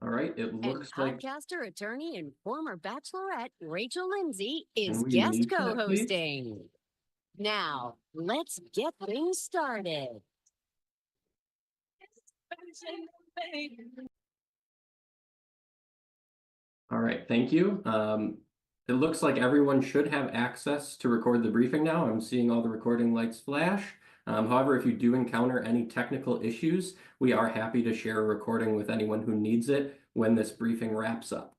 All right, it And looks like, podcaster, attorney, and former bachelorette Rachel Lindsay can is we guest mute that, please? co-hosting. Now, let's get things started. All right, thank you. It looks like everyone should have access to record the briefing now. I'm seeing all the recording lights flash. However, if you do encounter any technical issues, we are happy to share a recording with anyone who needs it when this briefing wraps up.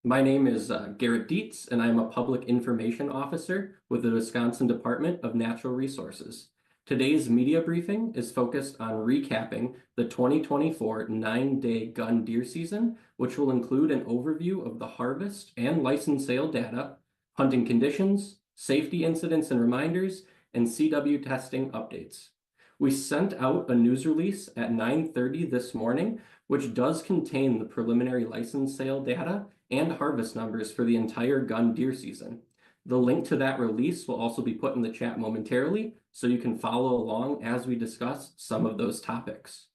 My name is Garrett Dietz, and I'm a Public Information Officer with the Wisconsin Department of Natural Resources. Today's media briefing is focused on recapping the 2024 9-day gun deer season, which will include an overview of the harvest and license sale data, hunting conditions, safety incidents and reminders, and CW testing updates. We sent out a news release at 9:30 this morning, which does contain the preliminary license sale data and harvest numbers for the entire gun deer season. The link to that release will also be put in the chat momentarily, so you can follow along as we discuss some of those topics.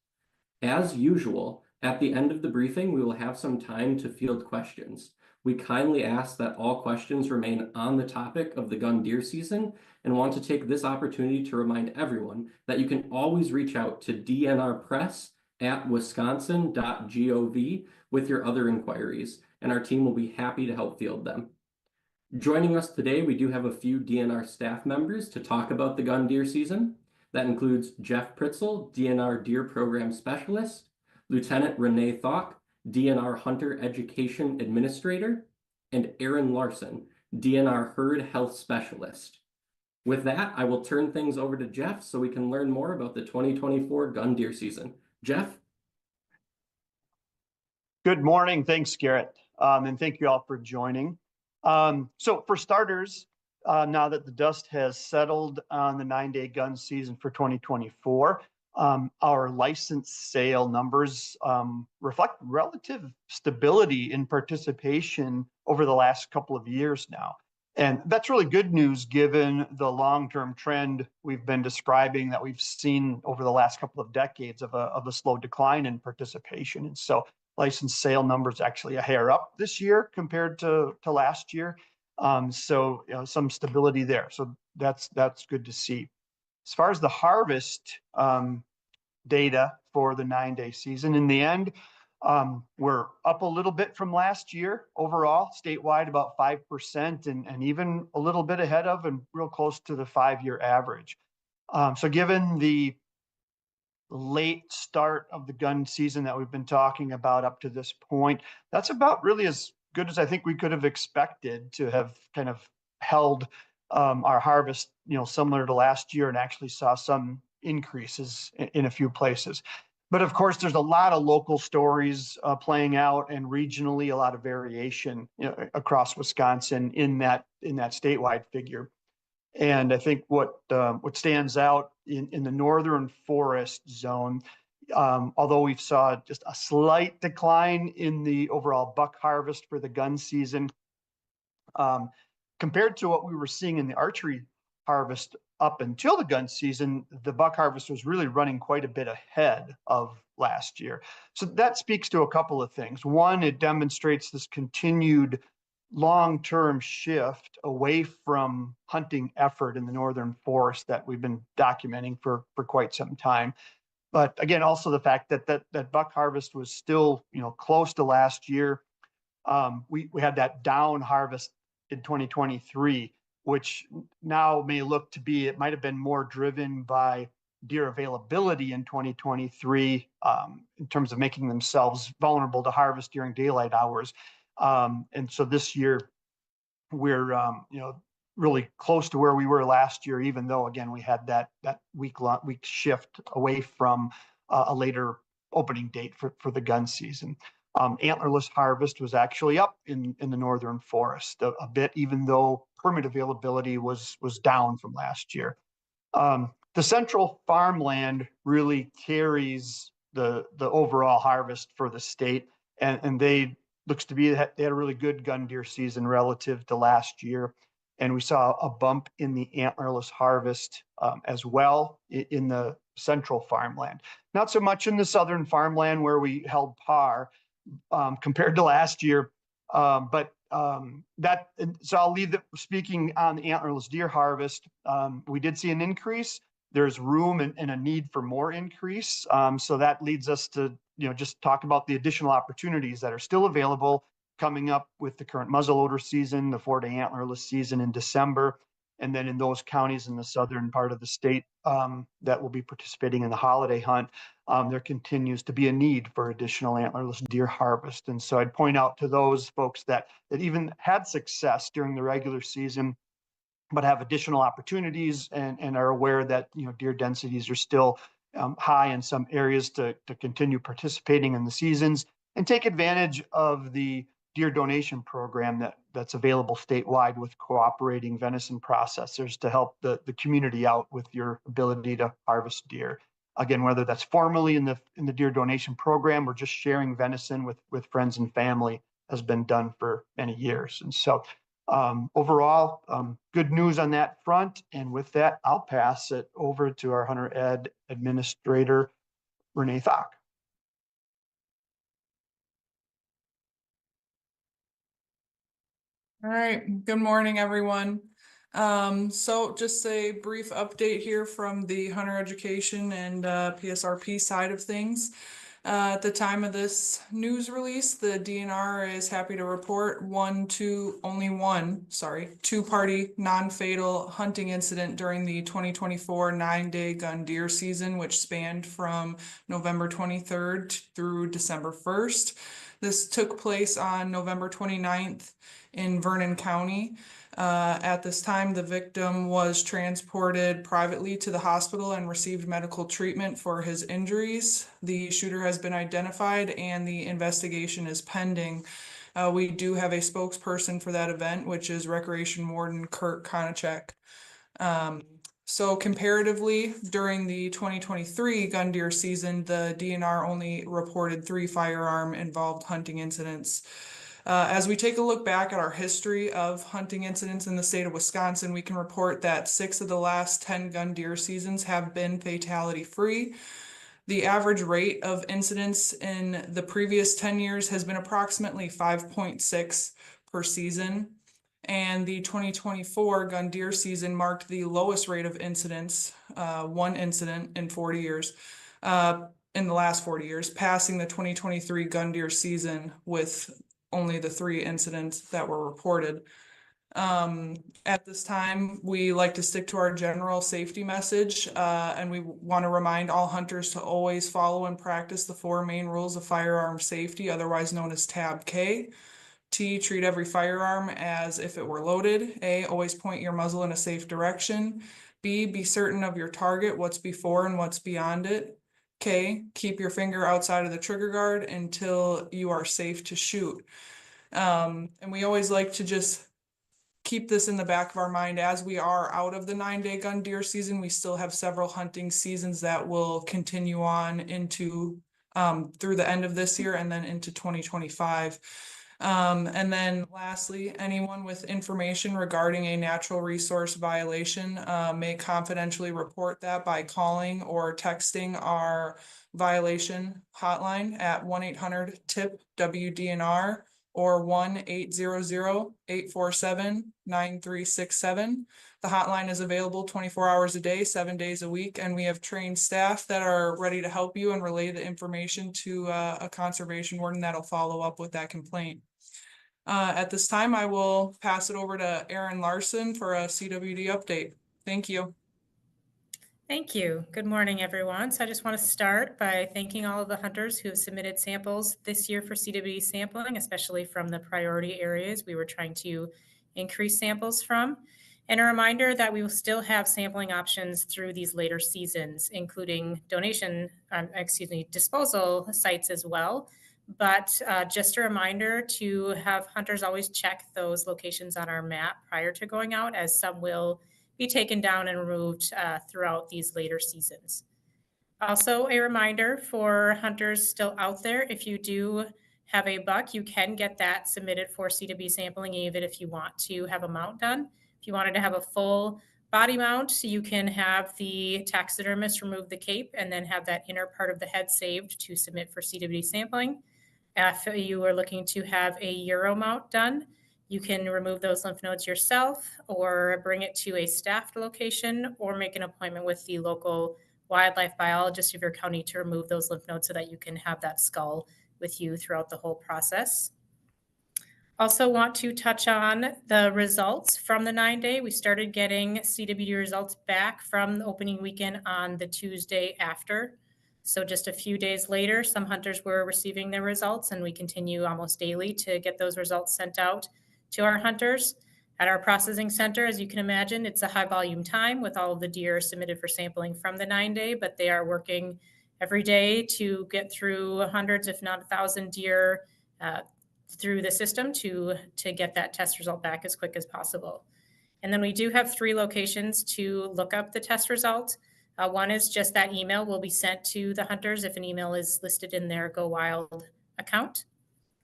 As usual, at the end of the briefing, we will have some time to field questions. We kindly ask that all questions remain on the topic of the gun deer season and want to take this opportunity to remind everyone that you can always reach out to dnrpress@wisconsin.gov with your other inquiries, and our team will be happy to help field them. Joining us today, we do have a few DNR staff members to talk about the gun deer season. That includes Jeff Pritzel, DNR Deer Program Specialist, Lieutenant Renee Thauck, DNR Hunter Education Administrator, and Aaron Larson, DNR Herd Health Specialist. With that, I will turn things over to Jeff so we can learn more about the 2024 gun deer season. Jeff? Good morning. Thanks, Garrett. And thank you all for joining. So for starters, now that the dust has settled on the 9-day gun season for 2024, our license sale numbers reflect relative stability in participation over the last couple of years now. And that's really good news given the long-term trend we've been describing that we've seen over the last couple of decades of a slow decline in participation. And so license sale numbers actually a hair up this year compared to last year. So some stability there. So that's good to see. As far as the harvest data for the 9-day season, in the end, we're up a little bit from last year overall, statewide about 5%, and even a little bit ahead of and real close to the 5-year average. So given the late start of the gun season that we've been talking about up to this point, that's about really as good as I think we could have expected to have kind of held our harvest, similar to last year, and actually saw some increases in a few places. But of course, there's a lot of local stories playing out, and regionally a lot of variation across Wisconsin in that statewide figure. And I think what stands out in the northern forest zone, although we've saw just a slight decline in the overall buck harvest for the gun season, compared to what we were seeing in the archery harvest up until the gun season, the buck harvest was really running quite a bit ahead of last year. So that speaks to a couple of things. One, it demonstrates this continued long-term shift away from hunting effort in the northern forest that we've been documenting for quite some time. But again, also the fact that buck harvest was still close to last year. We had that down harvest in 2023, which now may look to be, it might have been more driven by deer availability in 2023 in terms of making themselves vulnerable to harvest during daylight hours. And so this year we're really close to where we were last year, even though again we had that week shift away from a later opening date for the gun season. Antlerless harvest was actually up in the northern forest a bit, even though permit availability was down from last year. The central farmland really carries the overall harvest for the state, and they looks to be that they had a really good gun deer season relative to last year. And we saw a bump in the antlerless harvest as well in the central farmland. Not so much in the southern farmland where we held par, compared to last year. So I'll leave the speaking on the antlerless deer harvest. We did see an increase. There's room and a need for more increase. So that leads us to, just talk about the additional opportunities that are still available coming up with the current muzzleloader season, the 4-day antlerless season in December. And then in those counties in the southern part of the state that will be participating in the holiday hunt, there continues to be a need for additional antlerless deer harvest. And so I'd point out to those folks that even had success during the regular season, but have additional opportunities and are aware that deer densities are still high in some areas to continue participating in the seasons and take advantage of the deer donation program that's available statewide with cooperating venison processors to help the community out with your ability to harvest deer. Again, whether that's formally in the deer donation program or just sharing venison with friends and family has been done for many years. And so overall, good news on that front. And with that, I'll pass it over to our Hunter Ed Administrator, Renee Thock. All right, good morning, everyone. So just a brief update here from the Hunter Education and PSRP side of things. At the time of this news release, the DNR is happy to report only one two-party non-fatal hunting incident during the 2024 9-day gun deer season, which spanned from November 23rd through December 1st. This took place on November 29th in Vernon County. At this time, the victim was transported privately to the hospital and received medical treatment for his injuries. The shooter has been identified and the investigation is pending. We do have a spokesperson for that event, which is Recreation Warden Kurt Konachek. So comparatively, during the 2023 gun deer season, the DNR only reported 3 firearm-involved hunting incidents. As we take a look back at our history of hunting incidents in the state of Wisconsin, we can report that 6 of the last 10 gun deer seasons have been fatality-free. The average rate of incidents in the previous 10 years has been approximately 5.6 per season. And the 2024 gun deer season marked the lowest rate of incidents, 1 incident in 40 years, in the last 40 years, passing the 2023 gun deer season with only the 3 incidents that were reported. At this time, we like to stick to our general safety message, and we want to remind all hunters to always follow and practice the 4 main rules of firearm safety, otherwise known as Tab K. T, treat every firearm as if it were loaded. A, always point your muzzle in a safe direction. B, be certain of your target, what's before and what's beyond it. K, keep your finger outside of the trigger guard until you are safe to shoot. And we always like to just keep this in the back of our mind as we are out of the 9-day gun deer season. We still have several hunting seasons that will continue on into through the end of this year and then into 2025. And then lastly, anyone with information regarding a natural resource violation may confidentially report that by calling or texting our violation hotline at 1-800-TIP-WDNR or 1-800-847-9367. The hotline is available 24 hours a day, 7 days a week, and we have trained staff that are ready to help you and relay the information to a conservation warden that'll follow up with that complaint. At this time, I will pass it over to Erin Larson for a CWD update. Thank you. Thank you. Good morning, everyone. So I just want to start by thanking all of the hunters who have submitted samples this year for CWD sampling, especially from the priority areas we were trying to increase samples from. And a reminder that we will still have sampling options through these later seasons, including disposal sites as well. But just a reminder to have hunters always check those locations on our map prior to going out, as some will be taken down and removed throughout these later seasons. Also, a reminder for hunters still out there, if you do have a buck, you can get that submitted for CWD sampling, even if you want to have a mount done. If you wanted to have a full body mount, you can have the taxidermist remove the cape and then have that inner part of the head saved to submit for CWD sampling. If you are looking to have a Euro mount done, you can remove those lymph nodes yourself or bring it to a staffed location or make an appointment with the local wildlife biologist of your county to remove those lymph nodes so that you can have that skull with you throughout the whole process. Also want to touch on the results from the 9-day. We started getting CWD results back from the opening weekend on the Tuesday after. So just a few days later, some hunters were receiving their results, and we continue almost daily to get those results sent out to our hunters. At our processing center, as you can imagine, it's a high volume time with all of the deer submitted for sampling from the 9-day, but they are working every day to get through hundreds, if not 1,000 deer through the system to get that test result back as quick as possible. And then we do have 3 locations to look up the test result. One is just that email will be sent to the hunters if an email is listed in their Go Wild account.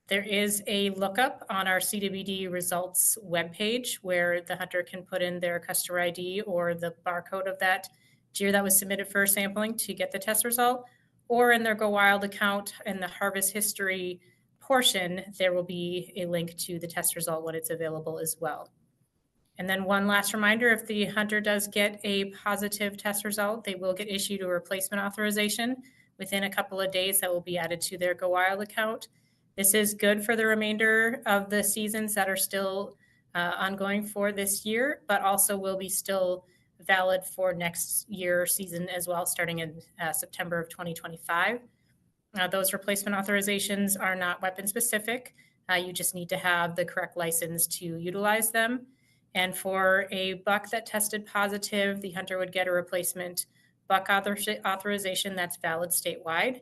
There is a lookup on our CWD results webpage where the hunter can put in their customer ID or the barcode of that deer that was submitted for sampling to get the test result, or in their Go Wild account in the harvest history portion, there will be a link to the test result when it's available as well. And then one last reminder, if the hunter does get a positive test result, they will get issued a replacement authorization within a couple of days that will be added to their Go Wild account. This is good for the remainder of the seasons that are still ongoing for this year, but also will be still valid for next year season as well, starting in September of 2025. Those replacement authorizations are not weapon specific. You just need to have the correct license to utilize them. And for a buck that tested positive, the hunter would get a replacement buck authorization that's valid statewide.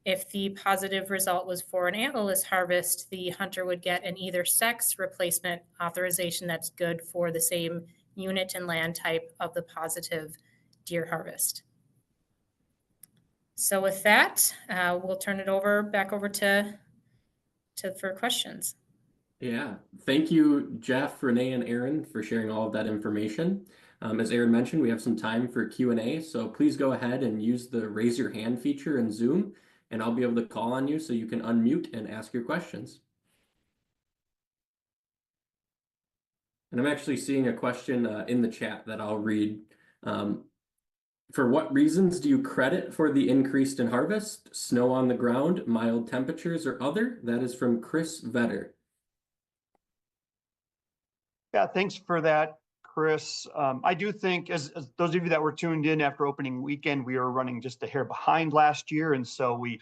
If the positive result was for an antlerless harvest, the hunter would get an either sex replacement authorization that's good for the same unit and land type of the positive deer harvest. So with that, we'll turn it back over to for questions. Yeah, thank you, Jeff, Renee, and Aaron for sharing all of that information. As Aaron mentioned, we have some time for Q&A, so please go ahead and use the raise your hand feature in Zoom, and I'll be able to call on you so you can unmute and ask your questions. And I'm actually seeing a question in the chat that I'll read. For what reasons do you credit for the increase in harvest? Snow on the ground, mild temperatures, or other? That is from Chris Vetter. Yeah, thanks for that, Chris. I do think, as those of you that were tuned in after opening weekend, we were running just a hair behind last year, and so we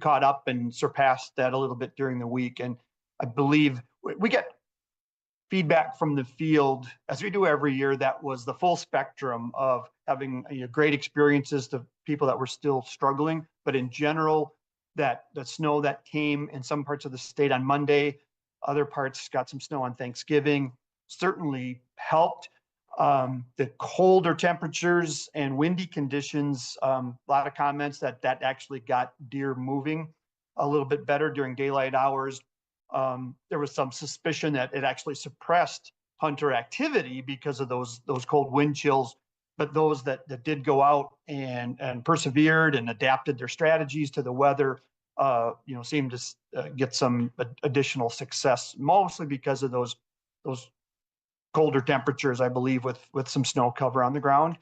caught up and surpassed that a little bit during the week. And I believe we get feedback from the field, as we do every year, that was the full spectrum of having great experiences to people that were still struggling, but in general, that the snow that came in some parts of the state on Monday, other parts got some snow on Thanksgiving, certainly helped. The colder temperatures and windy conditions, a lot of comments that actually got deer moving a little bit better during daylight hours. There was some suspicion that it actually suppressed hunter activity because of those cold wind chills, but those that did go out and persevered and adapted their strategies to the weather, seemed to get some additional success, mostly because of those colder temperatures, I believe, with some snow cover on the ground.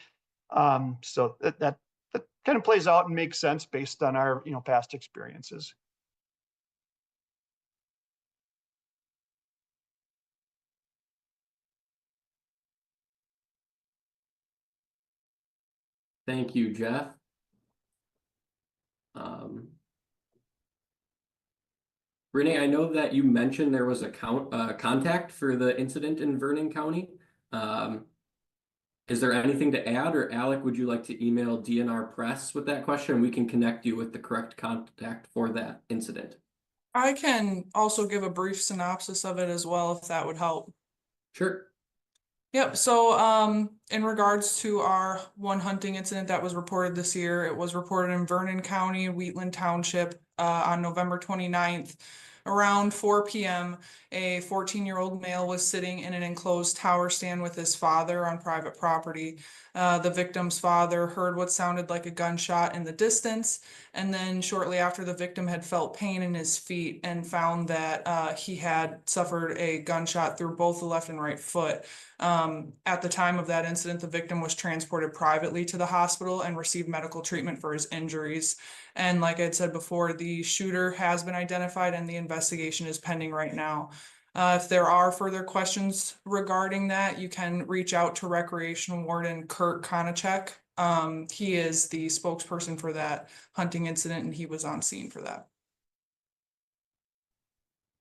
So that kind of plays out and makes sense based on our past experiences. Thank you, Jeff. Renee, I know that you mentioned there was a contact for the incident in Vernon County. Is there anything to add, or Alec, would you like to email DNR Press with that question? We can connect you with the correct contact for that incident. I can also give a brief synopsis of it as well, if that would help. Sure. Yep. So in regards to our one hunting incident that was reported this year, it was reported in Vernon County, Wheatland Township on November 29th. Around 4 p.m., a 14-year-old male was sitting in an enclosed tower stand with his father on private property. The victim's father heard what sounded like a gunshot in the distance, and then shortly after, the victim had felt pain in his feet and found that he had suffered a gunshot through both the left and right foot. At the time of that incident, the victim was transported privately to the hospital and received medical treatment for his injuries. And like I said before, the shooter has been identified and the investigation is pending right now. If there are further questions regarding that, you can reach out to Recreation Warden Kurt Konachek. He is the spokesperson for that hunting incident and he was on scene for that.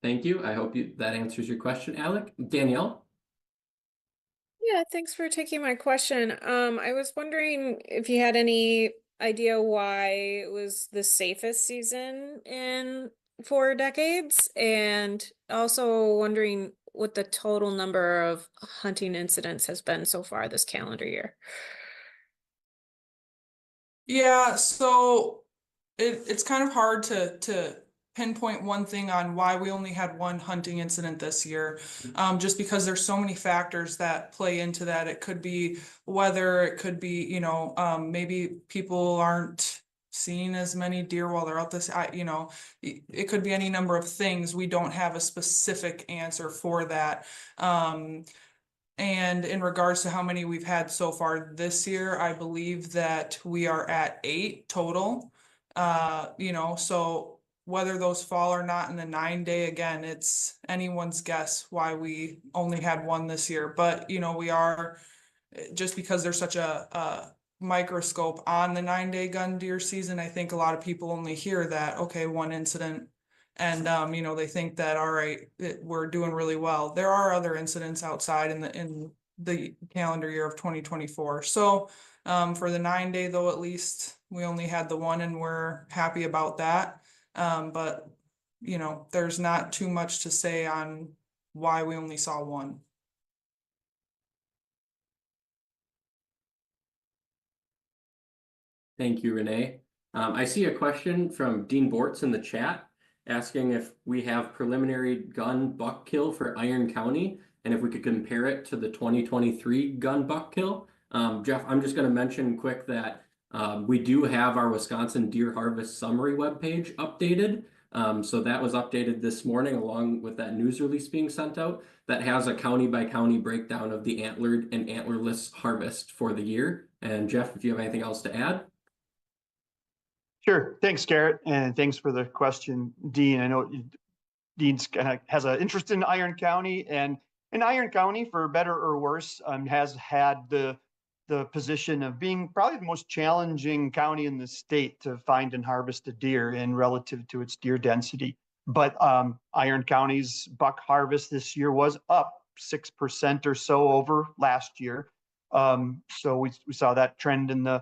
Thank you. I hope that answers your question, Alec. Danielle? Yeah, thanks for taking my question. I was wondering if you had any idea why it was the safest season in 4 decades, and also wondering what the total number of hunting incidents has been so far this calendar year. Yeah, so it's kind of hard to pinpoint one thing on why we only had one hunting incident this year. Just because there's so many factors that play into that. It could be weather, it could be, maybe people aren't seeing as many deer while they're out this, it could be any number of things. We don't have a specific answer for that. And in regards to how many we've had so far this year, I believe that we are at 8 total. So whether those fall or not in the 9-day, again, it's anyone's guess why we only had one this year. But, we are, just because there's such a microscope on the 9-day gun deer season, I think a lot of people only hear that, okay, one incident. And, they think that, all right, we're doing really well. There are other incidents outside in the calendar year of 2024. So, for the 9-day though, at least we only had the one and we're happy about that. But, there's not too much to say on why we only saw one. Thank you, Renee. I see a question from Dean Bortz in the chat asking if we have preliminary gun buck kill for Iron County and if we could compare it to the 2023 gun buck kill. Jeff, I'm just going to mention quick that we do have our Wisconsin Deer Harvest Summary webpage updated. So that was updated this morning along with that news release being sent out that has a county by county breakdown of the antlered and antlerless harvest for the year. And Jeff, if you have anything else to add. Sure. Thanks, Garrett, and thanks for the question, Dean. I know Dean's has an interest in Iron County, and Iron County, for better or worse, has had the position of being probably the most challenging county in the state to find and harvest a deer in relative to its deer density. But Iron County's buck harvest this year was up 6% or so over last year. So we saw that trend in the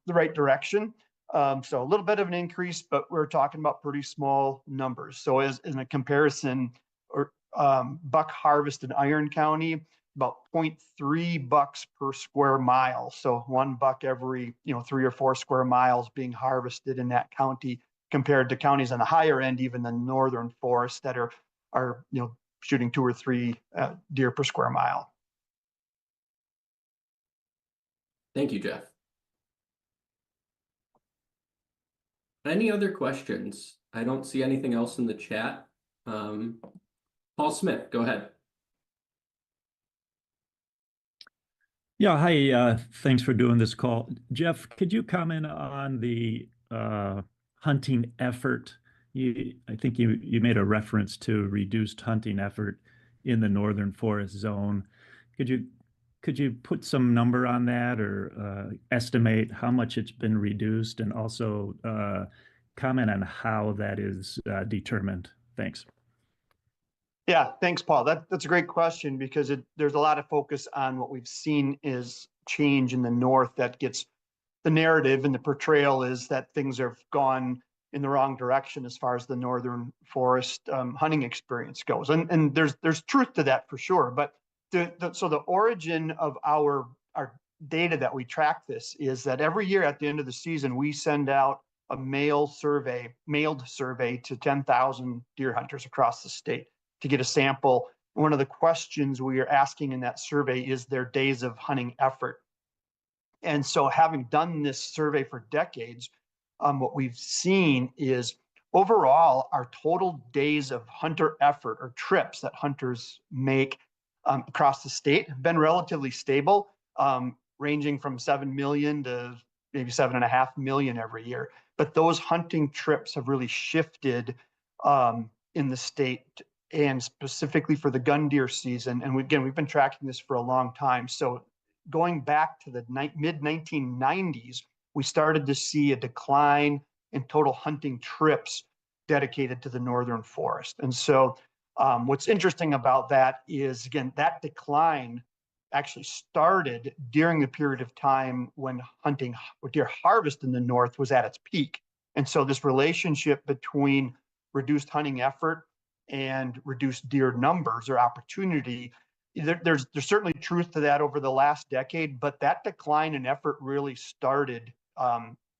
right direction. So a little bit of an increase, but we're talking about pretty small numbers. So as in a comparison, or buck harvest in Iron County, about 0.3 bucks per square mile. So 1 buck every 3 or 4 square miles being harvested in that county, compared to counties on the higher end, even the northern forest, that are shooting 2 or 3 deer per square mile. Thank you, Jeff. Any other questions? I don't see anything else in the chat. Paul Smith, go ahead. Yeah, hi. Thanks for doing this call. Jeff, could you comment on the hunting effort? I think you made a reference to reduced hunting effort in the northern forest zone. Could you put some number on that, or estimate how much it's been reduced, and also comment on how that is determined? Thanks. Yeah, thanks, Paul. That's a great question, because there's a lot of focus on what we've seen is change in the north that gets the narrative, and the portrayal is that things have gone in the wrong direction as far as the northern forest hunting experience goes. And there's truth to that for sure. But so the origin of our data that we track this is that every year at the end of the season, we send out a mailed survey to 10,000 deer hunters across the state to get a sample. One of the questions we are asking in that survey is their days of hunting effort. And so having done this survey for decades, what we've seen is overall our total days of hunter effort or trips that hunters make across the state have been relatively stable, ranging from 7 million to maybe 7.5 million every year. But those hunting trips have really shifted in the state, and specifically for the gun deer season. And we've been tracking this for a long time. So going back to the mid 1990s, we started to see a decline in total hunting trips dedicated to the northern forest. And so what's interesting about that is, again, that decline actually started during the period of time when hunting or deer harvest in the north was at its peak. And so this relationship between reduced hunting effort and reduced deer numbers or opportunity, there's certainly truth to that over the last decade, but that decline in effort really started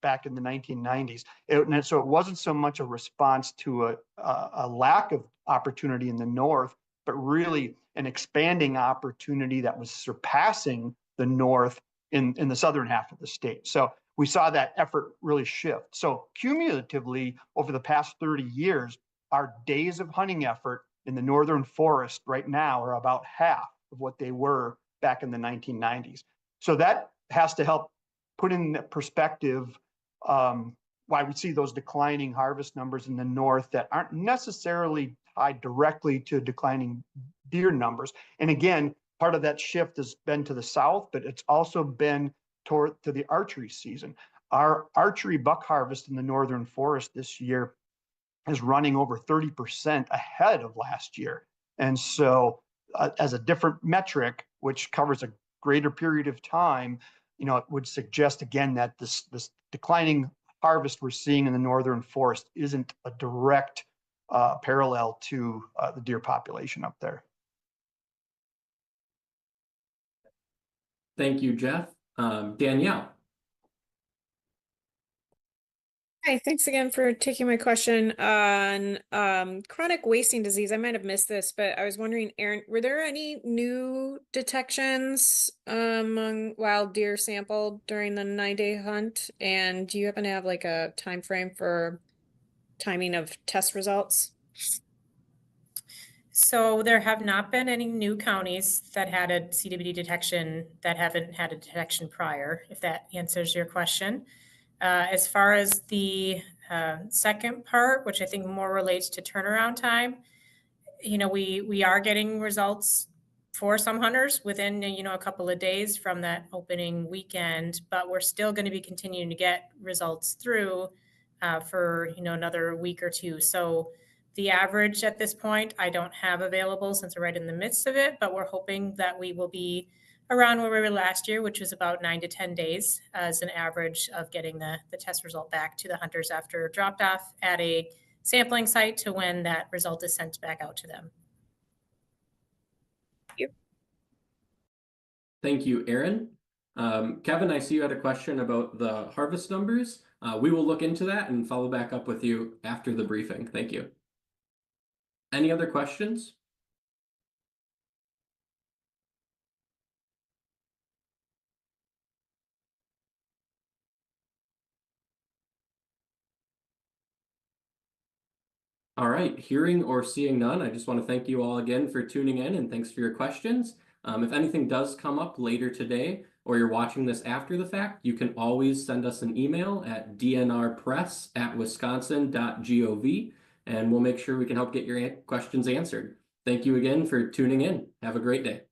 back in the 1990s. And so it wasn't so much a response to a lack of opportunity in the north, but really an expanding opportunity that was surpassing the north in the southern half of the state. So we saw that effort really shift. So cumulatively, over the past 30 years, our days of hunting effort in the northern forest right now are about half of what they were back in the 1990s. So that has to help put in perspective why we see those declining harvest numbers in the north that aren't necessarily tied directly to declining deer numbers. And again, part of that shift has been to the south, but it's also been to the archery season. Our archery buck harvest in the northern forest this year is running over 30% ahead of last year. And so as a different metric, which covers a greater period of time, it would suggest again that this declining harvest we're seeing in the northern forest isn't a direct parallel to the deer population up there. Thank you, Jeff. Danielle. Hi, thanks again for taking my question on chronic wasting disease. I might have missed this, but I was wondering, Aaron, were there any new detections among wild deer sampled during the 9-day hunt? And do you happen to have like a time frame for timing of test results? So there have not been any new counties that had a CWD detection that haven't had a detection prior, if that answers your question. As far as the second part, which I think more relates to turnaround time, we are getting results for some hunters within, a couple of days from that opening weekend, but we're still going to be continuing to get results through for, another week or two. So the average at this point, I don't have available since we're right in the midst of it, but we're hoping that we will be around where we were last year, which was about 9 to 10 days as an average of getting the test result back to the hunters after dropped off at a sampling site to when that result is sent back out to them. Thank you, Aaron. Kevin, I see you had a question about the harvest numbers. We will look into that and follow back up with you after the briefing. Thank you. Any other questions? All right, hearing or seeing none, I just want to thank you all again for tuning in and thanks for your questions. If anything does come up later today or you're watching this after the fact, you can always send us an email at dnrpress@wisconsin.gov and we'll make sure we can help get your questions answered. Thank you again for tuning in. Have a great day.